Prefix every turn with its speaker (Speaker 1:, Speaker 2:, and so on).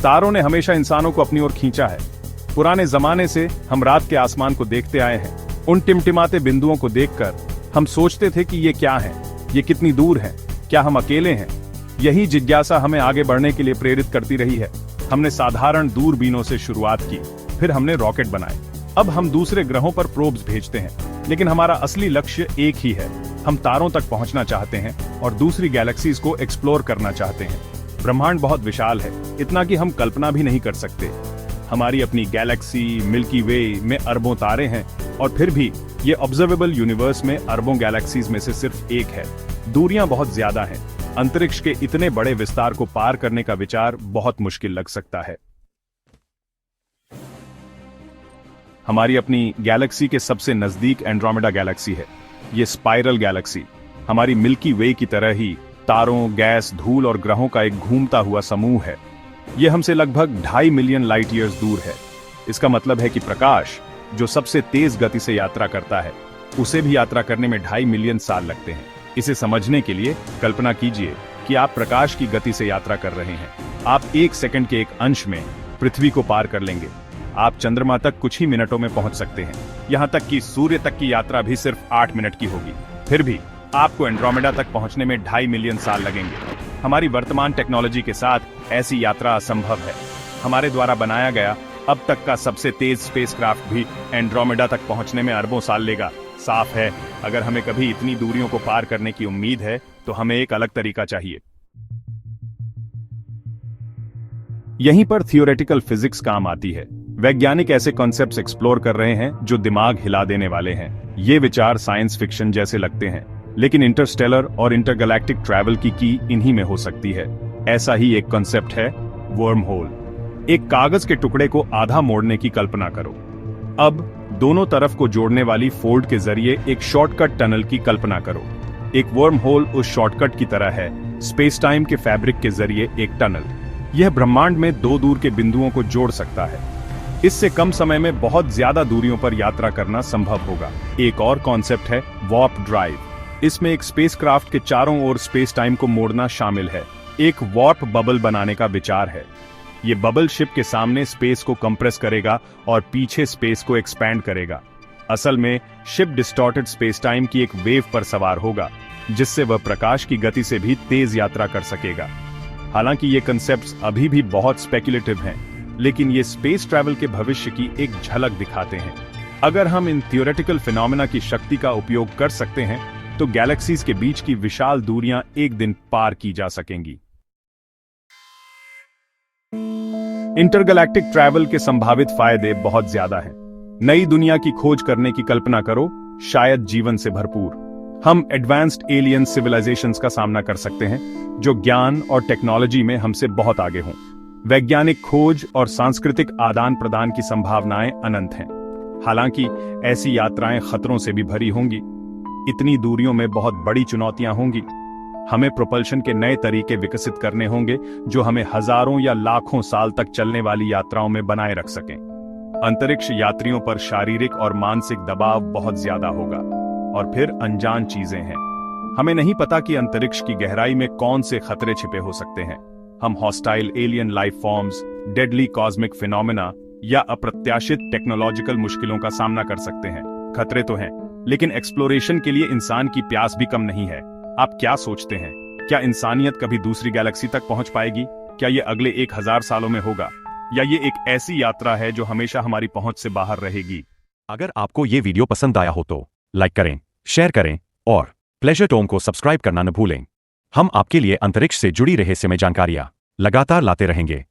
Speaker 1: तारों ने हमेशा इंसानों को अपनी ओर खींचा है। पुराने जमाने से हम रात के आसमान को देखते आए हैं। उन टिमटिमाते बिंदुओं को देखकर हम सोचते थे कि ये क्या है, ये कितनी दूर है, क्या हम अकेले हैं। यही जिज्ञासा हमें आगे बढ़ने के लिए प्रेरित करती रही है। हमने साधारण दूरबीनों से शुरुआत की, फिर हमने रॉकेट बनाए। अब हम दूसरे ग्रहों पर प्रोब्स भेजते हैं, लेकिन हमारा असली लक्ष्य एक ही है। हम तारों तक पहुंचना चाहते हैं और दूसरी गैलेक्सीज को एक्सप्लोर करना चाहते हैं। ब्रह्मांड बहुत विशाल है, इतना कि हम कल्पना भी नहीं कर सकते। हमारी अपनी गैलेक्सी मिल्की वे में अरबों तारे हैं, और फिर भी ये ऑब्जर्वेबल यूनिवर्स में अरबों गैलेक्सीज में से सिर्फ एक है। दूरियां बहुत ज्यादा हैं। अंतरिक्ष के इतने बड़े विस्तार को पार करने का विचार बहुत मुश्किल लग सकता है। हमारी अपनी गैलेक्सी के सबसे नजदीक एंड्रोमेडा गैलेक्सी है। ये स्पाइरल गैलेक्सी हमारी मिल्की वे की तरह ही तारों, गैस, धूल और ग्रहों का एक घूमता हुआ समूह है। यह हमसे लगभग 2.5 मिलियन लाइट ईयर्स दूर है। इसका मतलब है कि प्रकाश, जो सबसे तेज गति से यात्रा करता है, उसे भी यात्रा करने में 2.5 मिलियन साल लगते हैं। इसे समझने के लिए कल्पना कीजिए कि आप प्रकाश की गति से यात्रा कर रहे हैं। आप 1 सेकंड के एक अंश में पृथ्वी को पार कर लेंगे। आप चंद्रमा तक कुछ ही मिनटों में पहुंच सकते हैं। यहां तक कि सूर्य तक की यात्रा भी सिर्फ 8 मिनट की होगी। फिर भी आपको एंड्रोमेडा तक पहुंचने में 2.5 मिलियन साल लगेंगे। हमारी वर्तमान टेक्नोलॉजी के साथ ऐसी यात्रा असंभव है। हमारे द्वारा बनाया गया अब तक का सबसे तेज स्पेसक्राफ्ट भी एंड्रोमेडा तक पहुंचने में अरबों साल लेगा। साफ है, अगर हमें कभी इतनी दूरियों को पार करने की उम्मीद है, तो हमें एक अलग तरीका चाहिए। यहीं पर थियोरेटिकल फिजिक्स काम आती है। वैज्ञानिक ऐसे कॉन्सेप्ट्स एक्सप्लोर कर रहे हैं जो दिमाग हिला देने वाले हैं। ये विचार साइंस फिक्शन जैसे लगते हैं, लेकिन इंटरस्टेलर और इंटरगैलेक्टिक ट्रैवल की इन्हीं में हो सकती है। ऐसा ही एक कॉन्सेप्ट है वर्म होल। एक कागज के टुकड़े को आधा मोड़ने की कल्पना करो। अब दोनों तरफ को जोड़ने वाली फोल्ड के जरिए एक शॉर्टकट टनल की कल्पना करो। एक वर्म होल उस शॉर्टकट की तरह है, स्पेस टाइम के फैब्रिक के जरिए एक टनल। यह ब्रह्मांड में 2 दूर के बिंदुओं को जोड़ सकता है। इससे कम समय में बहुत ज्यादा दूरियों पर यात्रा करना संभव होगा। एक और कॉन्सेप्ट है वार्प ड्राइव। इसमें एक स्पेसक्राफ्ट के चारों ओर स्पेस टाइम को मोड़ना शामिल है। एक वार्प बबल बनाने का विचार है। ये बबल शिप के सामने स्पेस को कंप्रेस करेगा और पीछे स्पेस को एक्सपैंड करेगा। असल में शिप डिस्टॉर्टेड स्पेस टाइम की एक वेव पर सवार होगा, जिससे वह प्रकाश की गति से भी तेज यात्रा कर सकेगा। हालांकि ये कंसेप्ट्स अभी भी बहुत स्पेक्युलेटिव हैं, लेकिन ये स्पेस ट्रैवल के भविष्य की एक झलक दिखाते हैं। अगर हम इन थियोरेटिकल फिनोमेना की शक्ति का उपयोग कर सकते हैं, तो गैलेक्सीज के बीच की विशाल दूरियां एक दिन पार की जा सकेंगी। इंटरगैलेक्टिक ट्रैवल के संभावित फायदे बहुत ज्यादा हैं। नई दुनिया की खोज करने की कल्पना करो, शायद जीवन से भरपूर। हम एडवांस्ड एलियन सिविलाइजेशंस का सामना कर सकते हैं, जो ज्ञान और टेक्नोलॉजी में हमसे बहुत आगे हों। वैज्ञानिक खोज और सांस्कृतिक आदान प्रदान की संभावनाएं अनंत हैं। हालांकि ऐसी यात्राएं खतरों से भी भरी होंगी। इतनी दूरियों में बहुत बड़ी चुनौतियां होंगी। हमें प्रोपल्शन के नए तरीके विकसित करने होंगे, जो हमें हजारों या लाखों साल तक चलने वाली यात्राओं में बनाए रख सकें। अंतरिक्ष यात्रियों पर शारीरिक और मानसिक दबाव बहुत ज्यादा होगा। और फिर अनजान चीजें हैं। हमें नहीं पता कि अंतरिक्ष की गहराई में कौन से खतरे छिपे हो सकते हैं। हम hostile alien life forms, deadly cosmic phenomena या अप्रत्याशित टेक्नोलॉजिकल मुश्किलों का सामना कर सकते हैं। खतरे तो हैं, लेकिन एक्सप्लोरेशन के लिए इंसान की प्यास भी कम नहीं है। आप क्या सोचते हैं? क्या इंसानियत कभी दूसरी गैलेक्सी तक पहुंच पाएगी? क्या ये अगले 1000 सालों में होगा, या ये एक ऐसी यात्रा है जो हमेशा हमारी पहुंच से बाहर रहेगी?
Speaker 2: अगर आपको ये वीडियो पसंद आया हो तो लाइक करें, शेयर करें और प्लेजर टोम को सब्सक्राइब करना न भूलें। हम आपके लिए अंतरिक्ष से जुड़ी रहस्यमय जानकारियां लगातार लाते रहेंगे।